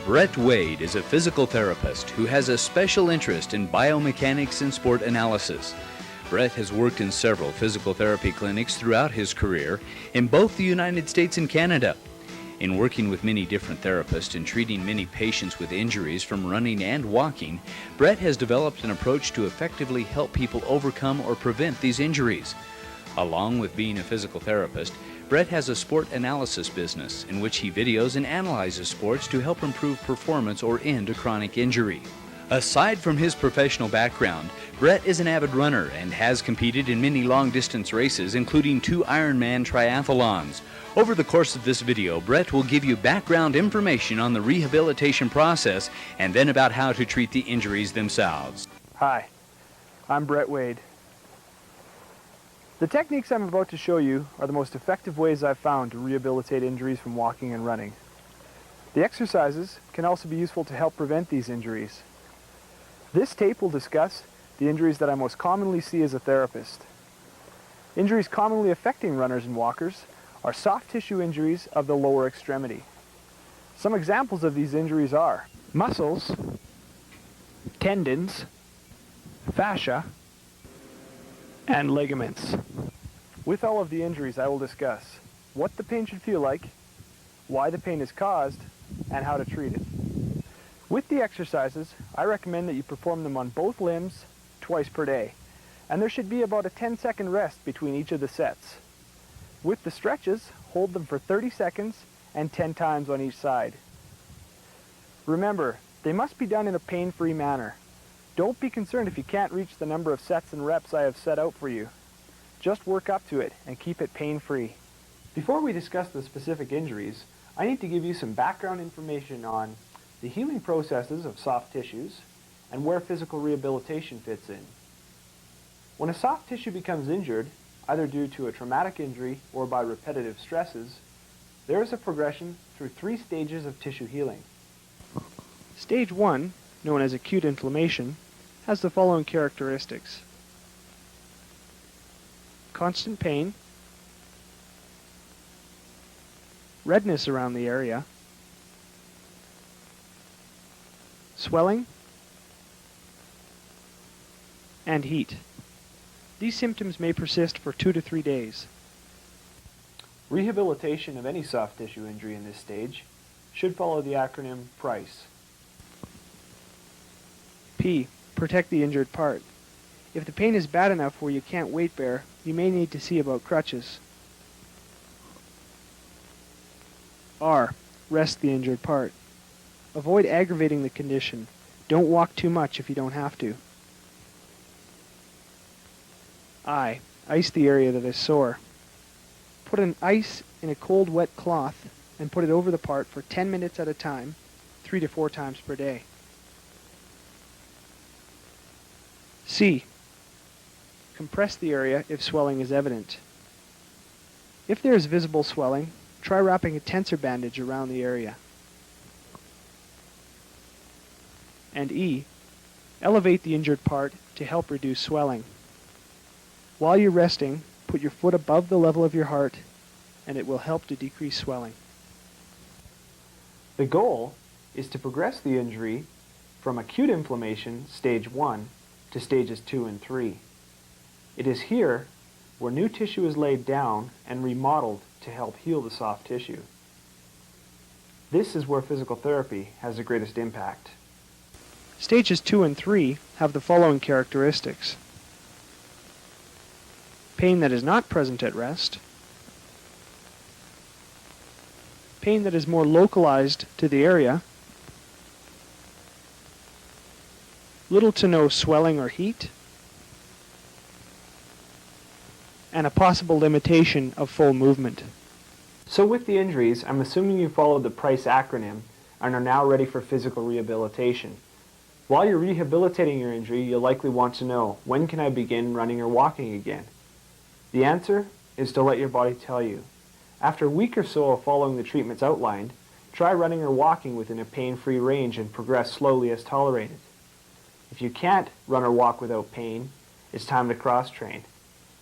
Brett Wade is a physical therapist who has a special interest in biomechanics and sport analysis. Brett has worked in several physical therapy clinics throughout his career in both the United States and Canada. In working with many different therapists and treating many patients with injuries from running and walking, Brett has developed an approach to effectively help people overcome or prevent these injuries. Along with being a physical therapist, Brett has a sport analysis business in which he videos and analyzes sports to help improve performance or end a chronic injury. Aside from his professional background, Brett is an avid runner and has competed in many long-distance races, including 2 Ironman triathlons. Over the course of this video, Brett will give you background information on the rehabilitation process and then about how to treat the injuries themselves. Hi, I'm Brett Wade. The techniques I'm about to show you are the most effective ways I've found to rehabilitate injuries from walking and running. The exercises can also be useful to help prevent these injuries. This tape will discuss the injuries that I most commonly see as a therapist. Injuries commonly affecting runners and walkers are soft tissue injuries of the lower extremity. Some examples of these injuries are muscles, tendons, fascia, and ligaments. With all of the injuries, I will discuss what the pain should feel like, why the pain is caused, and how to treat it. With the exercises, I recommend that you perform them on both limbs twice per day, and there should be about a 10-second rest between each of the sets. With the stretches, hold them for 30 seconds and 10 times on each side. Remember, they must be done in a pain-free manner. Don't be concerned if you can't reach the number of sets and reps I have set out for you. Just work up to it and keep it pain-free. Before we discuss the specific injuries, I need to give you some background information on the healing processes of soft tissues and where physical rehabilitation fits in. When a soft tissue becomes injured, either due to a traumatic injury or by repetitive stresses, there is a progression through 3 stages of tissue healing. Stage 1, known as acute inflammation, has the following characteristics: constant pain, redness around the area, swelling, and heat. These symptoms may persist for 2 to 3 days. Rehabilitation of any soft tissue injury in this stage should follow the acronym PRICE. P. Protect the injured part. If the pain is bad enough where you can't weight bear, you may need to see about crutches. R. Rest the injured part. Avoid aggravating the condition. Don't walk too much if you don't have to. I. Ice the area that is sore. Put an ice in a cold, wet cloth and put it over the part for 10 minutes at a time, 3 to 4 times per day. C. Compress the area if swelling is evident. If there is visible swelling, try wrapping a tensor bandage around the area. And E. Elevate the injured part to help reduce swelling. While you're resting, put your foot above the level of your heart, and it will help to decrease swelling. The goal is to progress the injury from acute inflammation, stage 1, to stages 2 and 3. It is here where new tissue is laid down and remodeled to help heal the soft tissue. This is where physical therapy has the greatest impact. Stages 2 and 3 have the following characteristics: pain that is not present at rest, pain that is more localized to the area, little to no swelling or heat, and a possible limitation of full movement. So with the injuries, I'm assuming you followed the PRICE acronym and are now ready for physical rehabilitation. While you're rehabilitating your injury, you'll likely want to know, when can I begin running or walking again? The answer is to let your body tell you. After a week or so of following the treatments outlined, try running or walking within a pain-free range and progress slowly as tolerated. If you can't run or walk without pain, it's time to cross-train.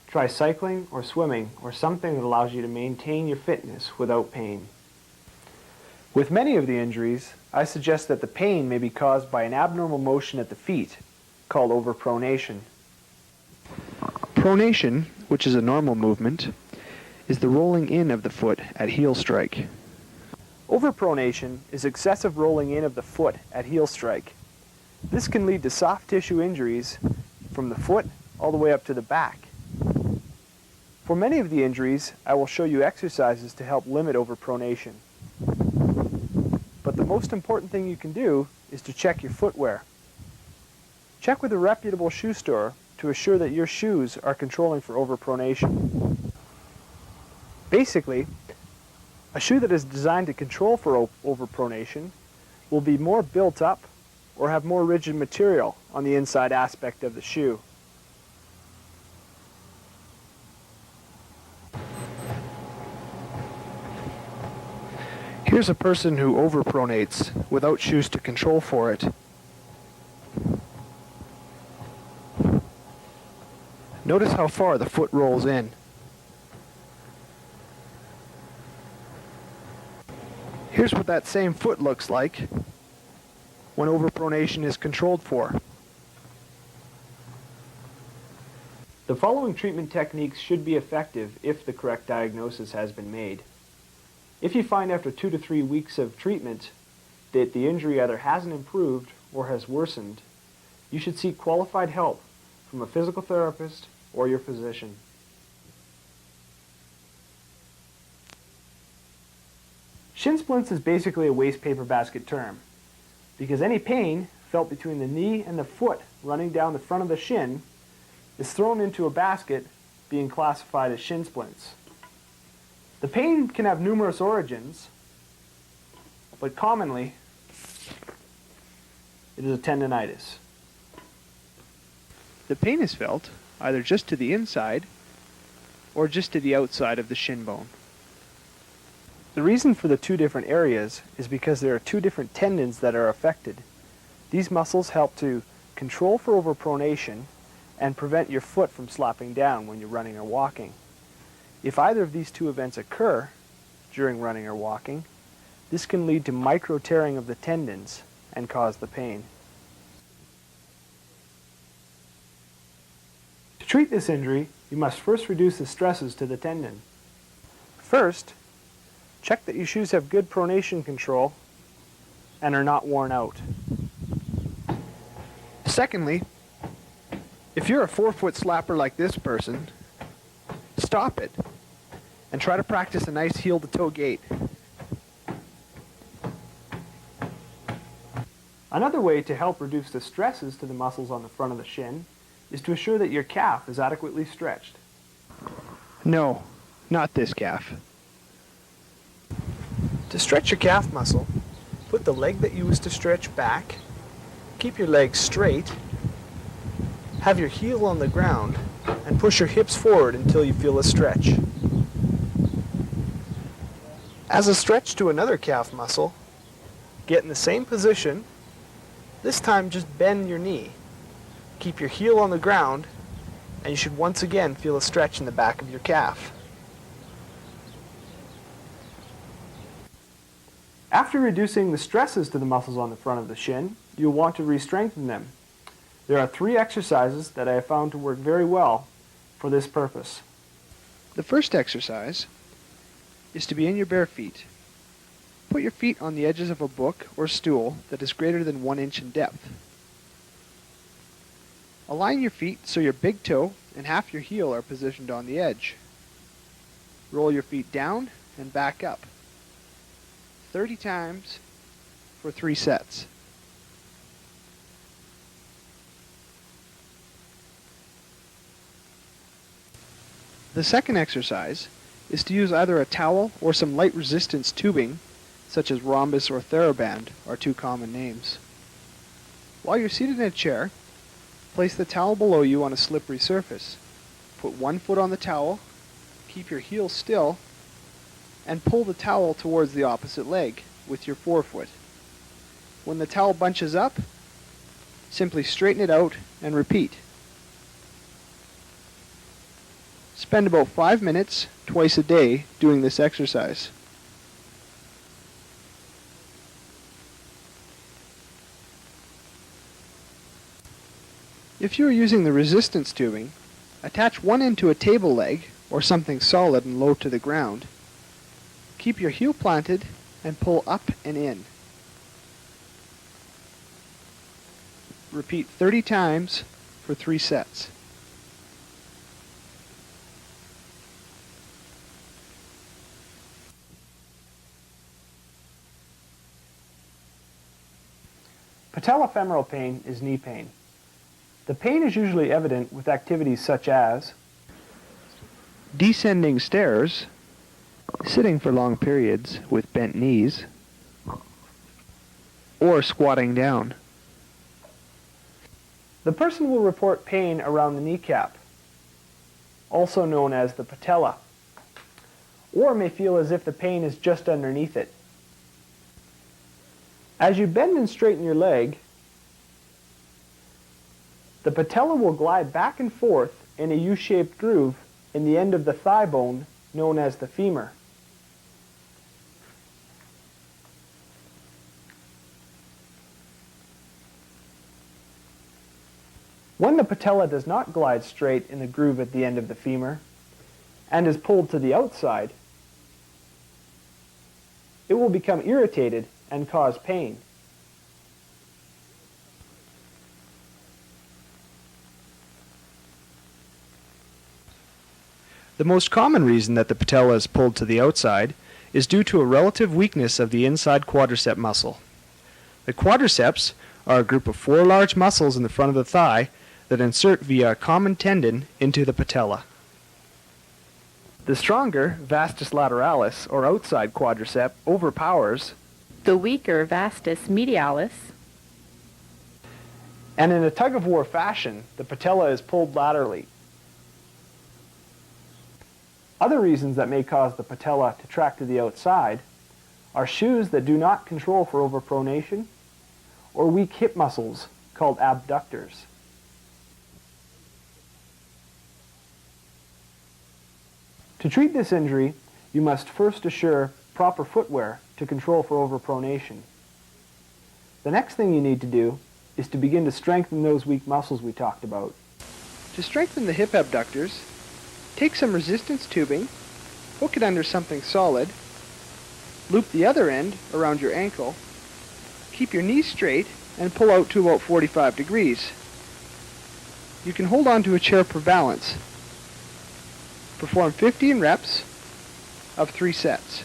Try cycling or swimming or something that allows you to maintain your fitness without pain. With many of the injuries, I suggest that the pain may be caused by an abnormal motion at the feet, called overpronation. Pronation, which is a normal movement, is the rolling in of the foot at heel strike. Overpronation is excessive rolling in of the foot at heel strike. This can lead to soft tissue injuries from the foot all the way up to the back. For many of the injuries, I will show you exercises to help limit overpronation. But the most important thing you can do is to check your footwear. Check with a reputable shoe store to assure that your shoes are controlling for overpronation. Basically, a shoe that is designed to control for overpronation will be more built up or have more rigid material on the inside aspect of the shoe. Here's a person who overpronates without shoes to control for it. Notice how far the foot rolls in. Here's what that same foot looks like when overpronation is controlled for. The following treatment techniques should be effective if the correct diagnosis has been made. If you find after 2 to 3 weeks of treatment that the injury either hasn't improved or has worsened, you should seek qualified help from a physical therapist or your physician. Shin splints is basically a waste paper basket term, because any pain felt between the knee and the foot running down the front of the shin is thrown into a basket being classified as shin splints. The pain can have numerous origins, but commonly it is a tendinitis. The pain is felt either just to the inside or just to the outside of the shin bone. The reason for the two different areas is because there are two different tendons that are affected. These muscles help to control for overpronation and prevent your foot from slapping down when you're running or walking. If either of these two events occur during running or walking, this can lead to micro tearing of the tendons and cause the pain. To treat this injury, you must first reduce the stresses to the tendon. First, check that your shoes have good pronation control and are not worn out. Secondly, if you're a 4-foot slapper like this person, stop it and try to practice a nice heel-to-toe gait. Another way to help reduce the stresses to the muscles on the front of the shin is to assure that your calf is adequately stretched. No, not this calf. To stretch your calf muscle, put the leg that you used to stretch back, keep your legs straight, have your heel on the ground, and push your hips forward until you feel a stretch. As a stretch to another calf muscle, get in the same position. This time just bend your knee. Keep your heel on the ground, and you should once again feel a stretch in the back of your calf. After reducing the stresses to the muscles on the front of the shin, you'll want to re-strengthen them. There are 3 exercises that I have found to work very well for this purpose. The first exercise is to be in your bare feet. Put your feet on the edges of a book or stool that is greater than 1 inch in depth. Align your feet so your big toe and half your heel are positioned on the edge. Roll your feet down and back up. 30 times for 3 sets. The second exercise is to use either a towel or some light resistance tubing, such as rhombus or TheraBand are 2 common names. While you're seated in a chair, place the towel below you on a slippery surface. Put 1 foot on the towel, keep your heel still, and pull the towel towards the opposite leg with your forefoot. When the towel bunches up, simply straighten it out and repeat. Spend about 5 minutes twice a day doing this exercise. If you are using the resistance tubing, attach one end to a table leg or something solid and low to the ground. Keep your heel planted and pull up and in. Repeat 30 times for 3 sets. Patellofemoral pain is knee pain. The pain is usually evident with activities such as descending stairs, sitting for long periods with bent knees, or squatting down. The person will report pain around the kneecap, also known as the patella, or may feel as if the pain is just underneath it. As you bend and straighten your leg, the patella will glide back and forth in a U-shaped groove in the end of the thigh bone known as the femur. When the patella does not glide straight in the groove at the end of the femur and is pulled to the outside, it will become irritated and cause pain. The most common reason that the patella is pulled to the outside is due to a relative weakness of the inside quadricep muscle. The quadriceps are a group of 4 large muscles in the front of the thigh that insert via a common tendon into the patella. The stronger vastus lateralis, or outside quadricep, overpowers the weaker vastus medialis, and in a tug-of-war fashion, the patella is pulled laterally. Other reasons that may cause the patella to track to the outside are shoes that do not control for overpronation or weak hip muscles called abductors. To treat this injury, you must first assure proper footwear to control for overpronation. The next thing you need to do is to begin to strengthen those weak muscles we talked about. To strengthen the hip abductors, take some resistance tubing, hook it under something solid, loop the other end around your ankle, keep your knees straight, and pull out to about 45 degrees. You can hold on to a chair for balance. Perform 15 reps of 3 sets.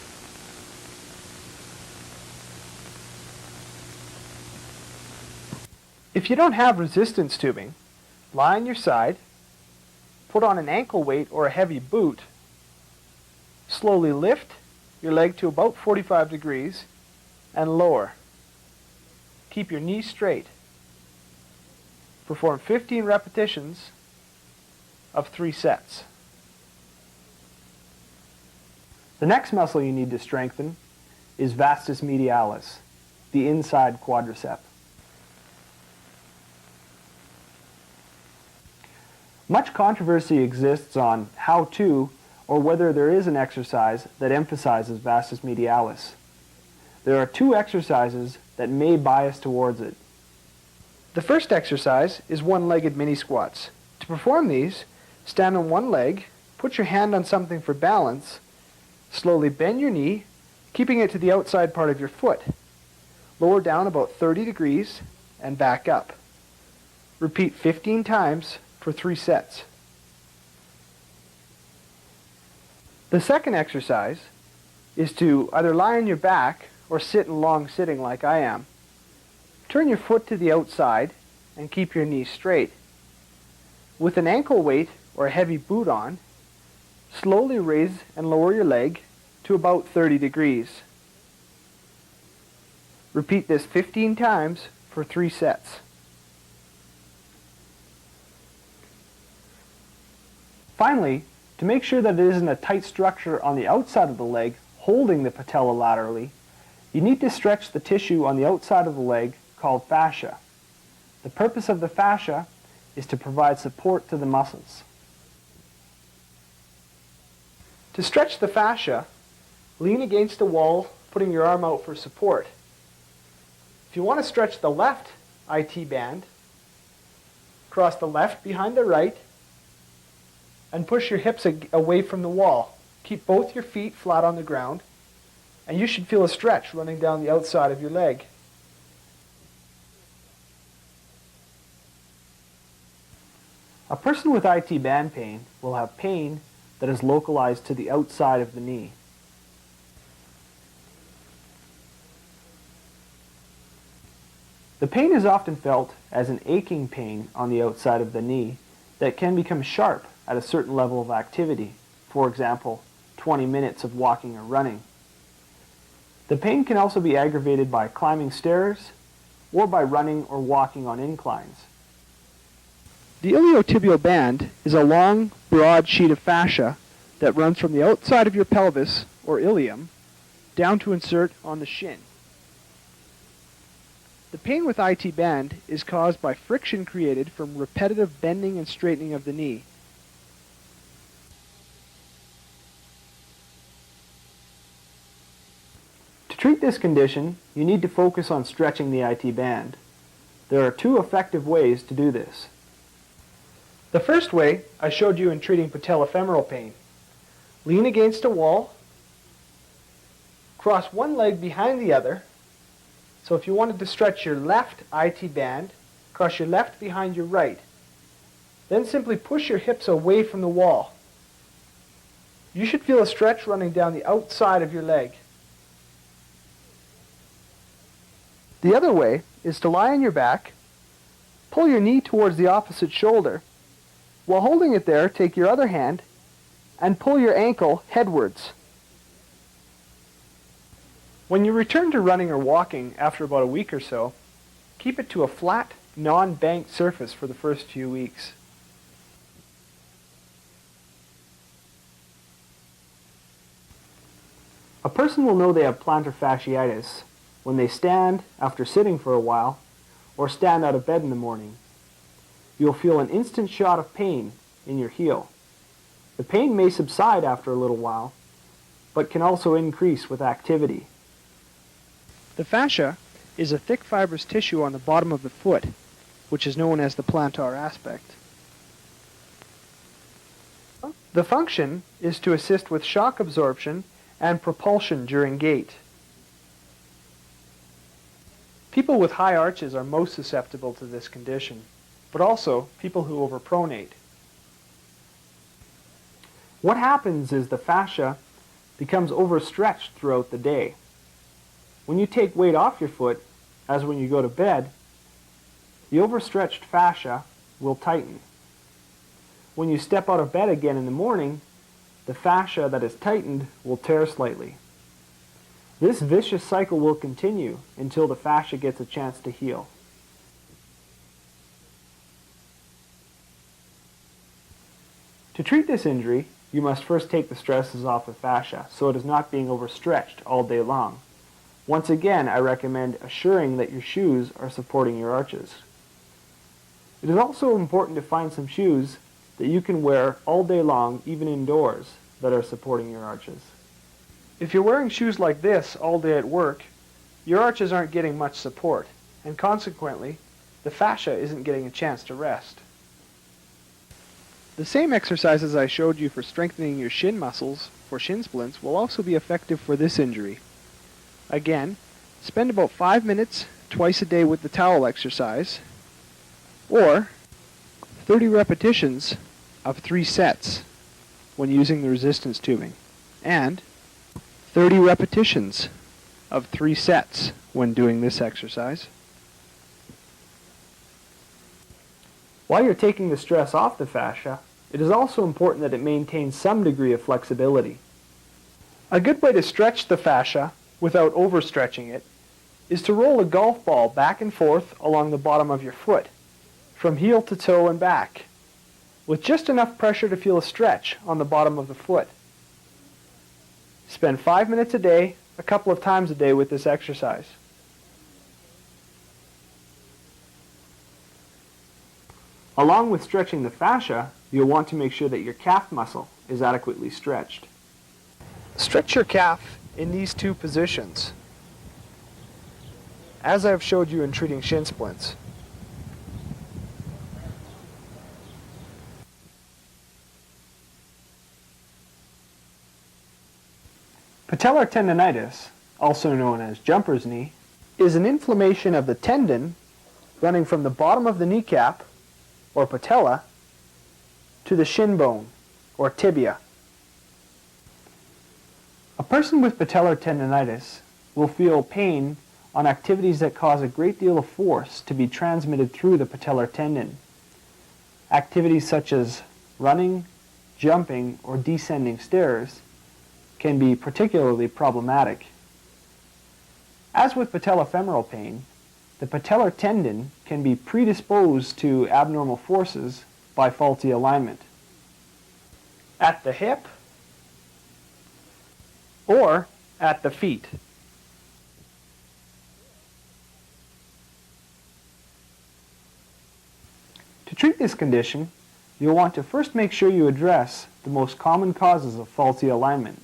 If you don't have resistance tubing, lie on your side, put on an ankle weight or a heavy boot, slowly lift your leg to about 45 degrees and lower. Keep your knees straight. Perform 15 repetitions of 3 sets. The next muscle you need to strengthen is vastus medialis, the inside quadricep. Much controversy exists on how to or whether there is an exercise that emphasizes vastus medialis. There are 2 exercises that may bias towards it. The first exercise is one-legged mini squats. To perform these, stand on one leg, put your hand on something for balance, slowly bend your knee, keeping it to the outside part of your foot. Lower down about 30 degrees and back up. Repeat 15 times for 3 sets. The second exercise is to either lie on your back or sit in long sitting like I am. Turn your foot to the outside and keep your knees straight. With an ankle weight or a heavy boot on, slowly raise and lower your leg to about 30 degrees. Repeat this 15 times for 3 sets. Finally, to make sure that it isn't a tight structure on the outside of the leg holding the patella laterally, you need to stretch the tissue on the outside of the leg called fascia. The purpose of the fascia is to provide support to the muscles. To stretch the fascia, lean against a wall, putting your arm out for support. If you want to stretch the left IT band, cross the left behind the right and push your hips away from the wall. Keep both your feet flat on the ground, and you should feel a stretch running down the outside of your leg. A person with IT band pain will have pain that is localized to the outside of the knee. The pain is often felt as an aching pain on the outside of the knee that can become sharp at a certain level of activity, for example, 20 minutes of walking or running. The pain can also be aggravated by climbing stairs or by running or walking on inclines. The iliotibial band is a long, broad sheet of fascia that runs from the outside of your pelvis, or ilium, down to insert on the shin. The pain with IT band is caused by friction created from repetitive bending and straightening of the knee. To treat this condition, you need to focus on stretching the IT band. There are two effective ways to do this. The first way I showed you in treating patellofemoral pain. Lean against a wall, cross one leg behind the other. So if you wanted to stretch your left IT band, cross your left behind your right. Then simply push your hips away from the wall. You should feel a stretch running down the outside of your leg. The other way is to lie on your back, pull your knee towards the opposite shoulder. While holding it there, take your other hand and pull your ankle headwards. When you return to running or walking after about a week or so, keep it to a flat, non-banked surface for the first few weeks. A person will know they have plantar fasciitis when they stand after sitting for a while or stand out of bed in the morning. You'll feel an instant shot of pain in your heel. The pain may subside after a little while, but can also increase with activity. The fascia is a thick fibrous tissue on the bottom of the foot, which is known as the plantar aspect. The function is to assist with shock absorption and propulsion during gait. People with high arches are most susceptible to this condition, but also people who overpronate. What happens is the fascia becomes overstretched throughout the day. When you take weight off your foot, as when you go to bed, the overstretched fascia will tighten. When you step out of bed again in the morning, the fascia that is tightened will tear slightly. This vicious cycle will continue until the fascia gets a chance to heal. To treat this injury, you must first take the stresses off the fascia so it is not being overstretched all day long. Once again, I recommend assuring that your shoes are supporting your arches. It is also important to find some shoes that you can wear all day long, even indoors, that are supporting your arches. If you're wearing shoes like this all day at work, your arches aren't getting much support, and consequently, the fascia isn't getting a chance to rest. The same exercises I showed you for strengthening your shin muscles for shin splints will also be effective for this injury. Again, spend about 5 minutes twice a day with the towel exercise, or 30 repetitions of 3 sets when using the resistance tubing, and 30 repetitions of 3 sets when doing this exercise. While you're taking the stress off the fascia, it is also important that it maintains some degree of flexibility. A good way to stretch the fascia without overstretching it is to roll a golf ball back and forth along the bottom of your foot, from heel to toe and back, with just enough pressure to feel a stretch on the bottom of the foot. Spend 5 minutes a day, a couple of times a day with this exercise. Along with stretching the fascia, you'll want to make sure that your calf muscle is adequately stretched. Stretch your calf in these 2 positions, as I've showed you in treating shin splints. Patellar tendonitis, also known as jumper's knee, is an inflammation of the tendon running from the bottom of the kneecap, or patella, to the shin bone, or tibia. A person with patellar tendonitis will feel pain on activities that cause a great deal of force to be transmitted through the patellar tendon. Activities such as running, jumping, or descending stairs can be particularly problematic. As with patellofemoral pain, the patellar tendon can be predisposed to abnormal forces by faulty alignment at the hip or at the feet. To treat this condition, you'll want to first make sure you address the most common causes of faulty alignment.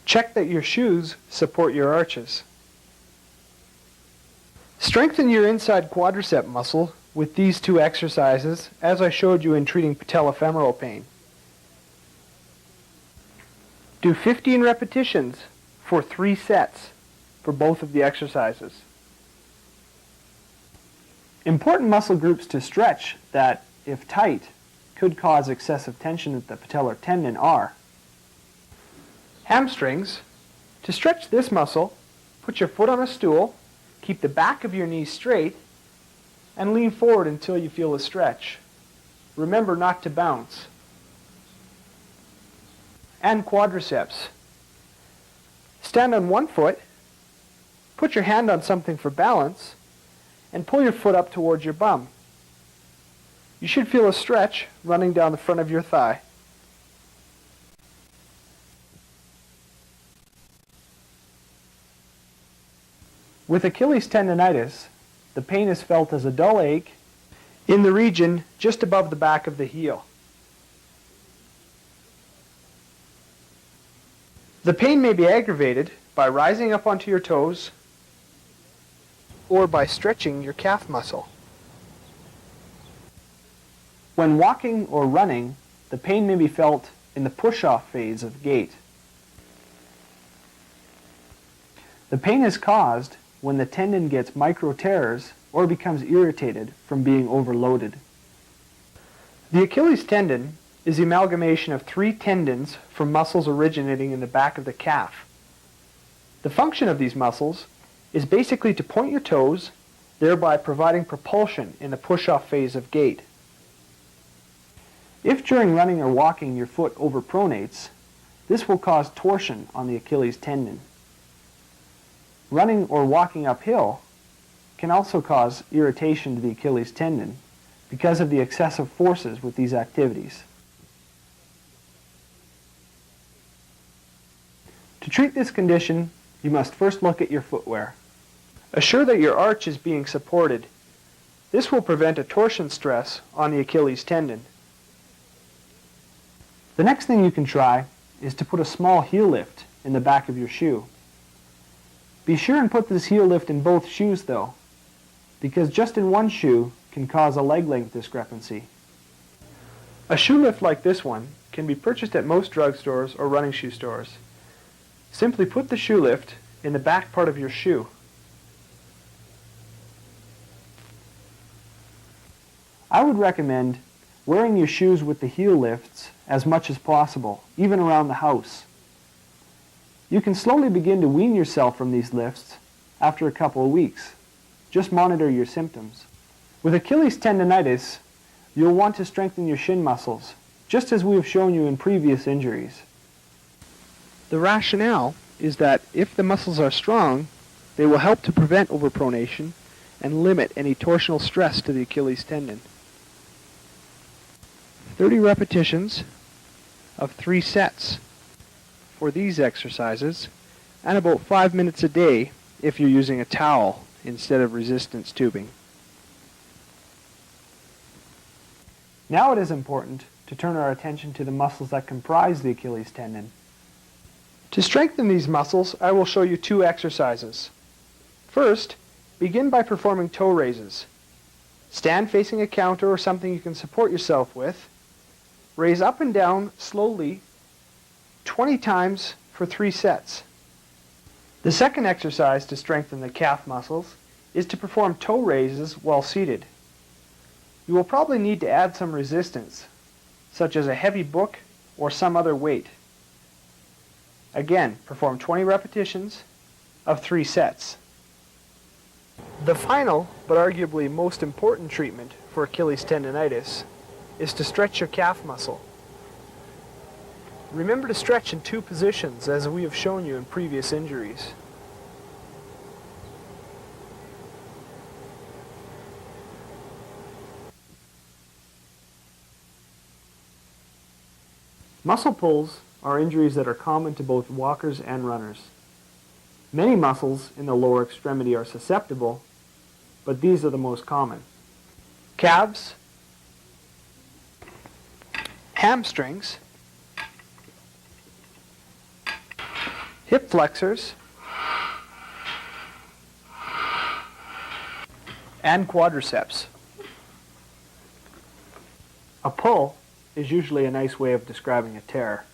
Check that your shoes support your arches. Strengthen your inside quadricep muscle with these two exercises, as I showed you in treating patellofemoral pain. Do 15 repetitions for 3 sets for both of the exercises. Important muscle groups to stretch that, if tight, could cause excessive tension at the patellar tendon are hamstrings. To stretch this muscle, put your foot on a stool, keep the back of your knee straight, and lean forward until you feel a stretch. Remember not to bounce. And quadriceps. Stand on one foot, put your hand on something for balance, and pull your foot up towards your bum. You should feel a stretch running down the front of your thigh. With Achilles tendonitis, the pain is felt as a dull ache in the region just above the back of the heel. The pain may be aggravated by rising up onto your toes or by stretching your calf muscle. When walking or running, the pain may be felt in the push-off phase of gait. The pain is caused when the tendon gets micro tears or becomes irritated from being overloaded. The Achilles tendon is the amalgamation of 3 tendons from muscles originating in the back of the calf. The function of these muscles is basically to point your toes, thereby providing propulsion in the push-off phase of gait. If during running or walking your foot overpronates, this will cause torsion on the Achilles tendon. Running or walking uphill can also cause irritation to the Achilles tendon because of the excessive forces with these activities. To treat this condition, you must first look at your footwear. Assure that your arch is being supported. This will prevent a torsion stress on the Achilles tendon. The next thing you can try is to put a small heel lift in the back of your shoe. Be sure and put this heel lift in both shoes though, because just in one shoe can cause a leg length discrepancy. A shoe lift like this one can be purchased at most drugstores or running shoe stores. Simply put the shoe lift in the back part of your shoe. I would recommend wearing your shoes with the heel lifts as much as possible, even around the house. You can slowly begin to wean yourself from these lifts after a couple of weeks. Just monitor your symptoms. With Achilles tendonitis, you'll want to strengthen your shin muscles, just as we have shown you in previous injuries. The rationale is that if the muscles are strong, they will help to prevent overpronation and limit any torsional stress to the Achilles tendon. 30 repetitions of 3 sets for these exercises, and about 5 minutes a day if you're using a towel instead of resistance tubing. Now it is important to turn our attention to the muscles that comprise the Achilles tendon. To strengthen these muscles, I will show you 2 exercises. First, begin by performing toe raises. Stand facing a counter or something you can support yourself with. Raise up and down slowly 20 times for 3 sets. The second exercise to strengthen the calf muscles is to perform toe raises while seated. You will probably need to add some resistance, such as a heavy book or some other weight. Again, perform 20 repetitions of 3 sets. The final, but arguably most important treatment for Achilles tendonitis is to stretch your calf muscle. Remember to stretch in 2 positions, as we have shown you in previous injuries. Muscle pulls are injuries that are common to both walkers and runners. Many muscles in the lower extremity are susceptible, but these are the most common. Calves, hamstrings, hip flexors, and quadriceps. A pull is usually a nice way of describing a tear.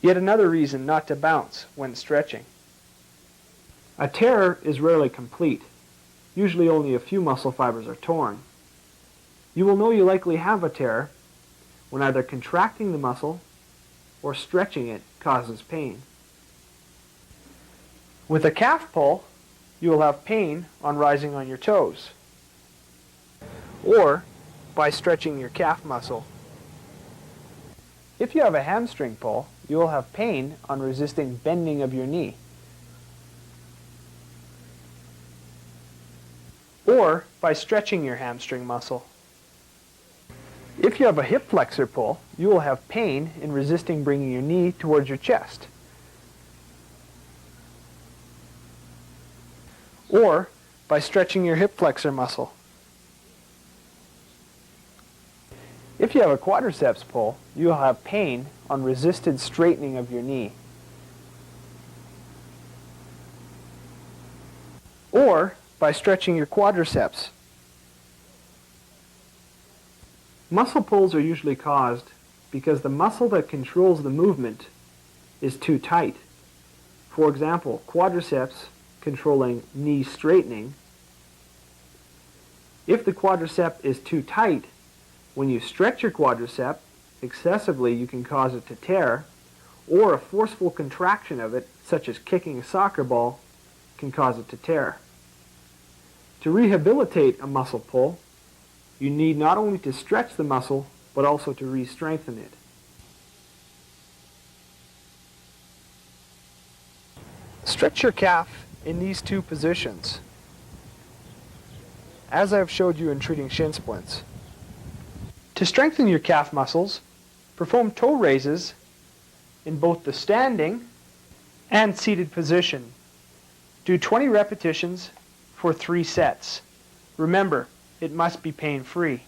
Yet another reason not to bounce when stretching. A tear is rarely complete. Usually only a few muscle fibers are torn. You will know you likely have a tear when either contracting the muscle or stretching it causes pain. With a calf pull, you will have pain on rising on your toes or by stretching your calf muscle. If you have a hamstring pull, you will have pain on resisting bending of your knee or by stretching your hamstring muscle. If you have a hip flexor pull, you will have pain in resisting bringing your knee towards your chest or by stretching your hip flexor muscle. If you have a quadriceps pull, you will have pain on resisted straightening of your knee or by stretching your quadriceps. Muscle pulls are usually caused because the muscle that controls the movement is too tight. For example, quadriceps controlling knee straightening. If the quadricep is too tight, when you stretch your quadricep excessively, you can cause it to tear, or a forceful contraction of it, such as kicking a soccer ball, can cause it to tear. To rehabilitate a muscle pull, you need not only to stretch the muscle, but also to re-strengthen it. Stretch your calf in these 2 positions, as I have showed you in treating shin splints. To strengthen your calf muscles, perform toe raises in both the standing and seated position. Do 20 repetitions for 3 sets. Remember, it must be pain-free.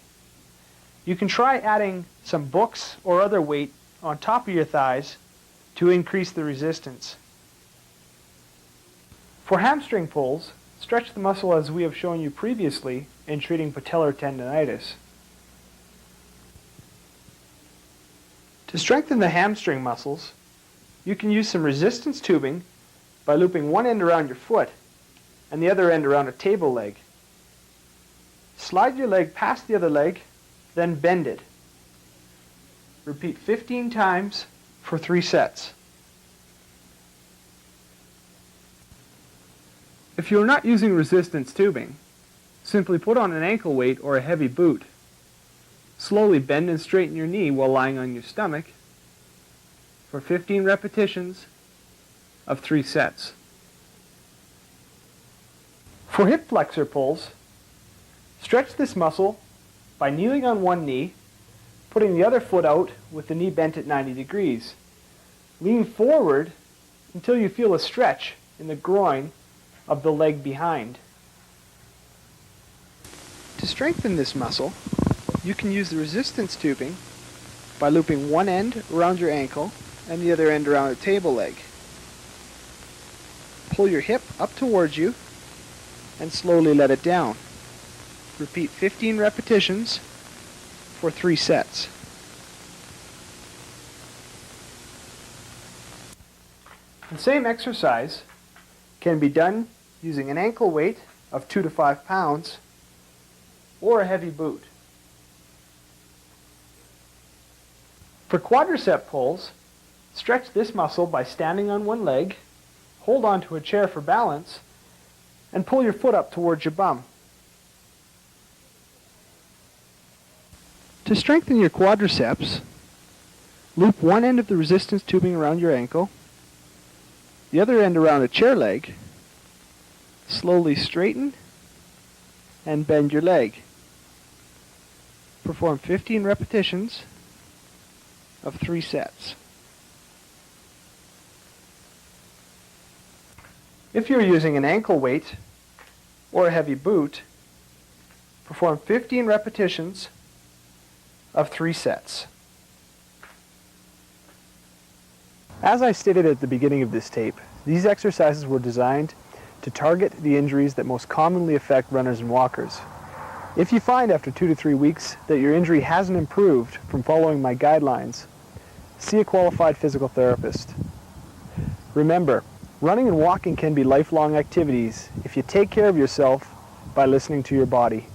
You can try adding some books or other weight on top of your thighs to increase the resistance. For hamstring pulls, stretch the muscle as we have shown you previously in treating patellar tendonitis. To strengthen the hamstring muscles, you can use some resistance tubing by looping one end around your foot and the other end around a table leg. Slide your leg past the other leg, then bend it. Repeat 15 times for 3 sets. If you are not using resistance tubing, simply put on an ankle weight or a heavy boot. Slowly bend and straighten your knee while lying on your stomach for 15 repetitions of 3 sets. For hip flexor pulls, stretch this muscle by kneeling on one knee, putting the other foot out with the knee bent at 90 degrees. Lean forward until you feel a stretch in the groin of the leg behind. To strengthen this muscle, you can use the resistance tubing by looping one end around your ankle and the other end around a table leg. Pull your hip up towards you and slowly let it down. Repeat 15 repetitions for 3 sets. The same exercise can be done using an ankle weight of 2 to 5 pounds or a heavy boot. For quadricep pulls, stretch this muscle by standing on one leg, hold onto a chair for balance, and pull your foot up towards your bum. To strengthen your quadriceps, loop one end of the resistance tubing around your ankle, the other end around a chair leg, slowly straighten and bend your leg. Perform 15 repetitions of 3 sets. If you're using an ankle weight or a heavy boot, perform 15 repetitions of 3 sets. As I stated at the beginning of this tape, these exercises were designed to target the injuries that most commonly affect runners and walkers. If you find after 2 to 3 weeks that your injury hasn't improved from following my guidelines, see a qualified physical therapist. Remember, running and walking can be lifelong activities if you take care of yourself by listening to your body.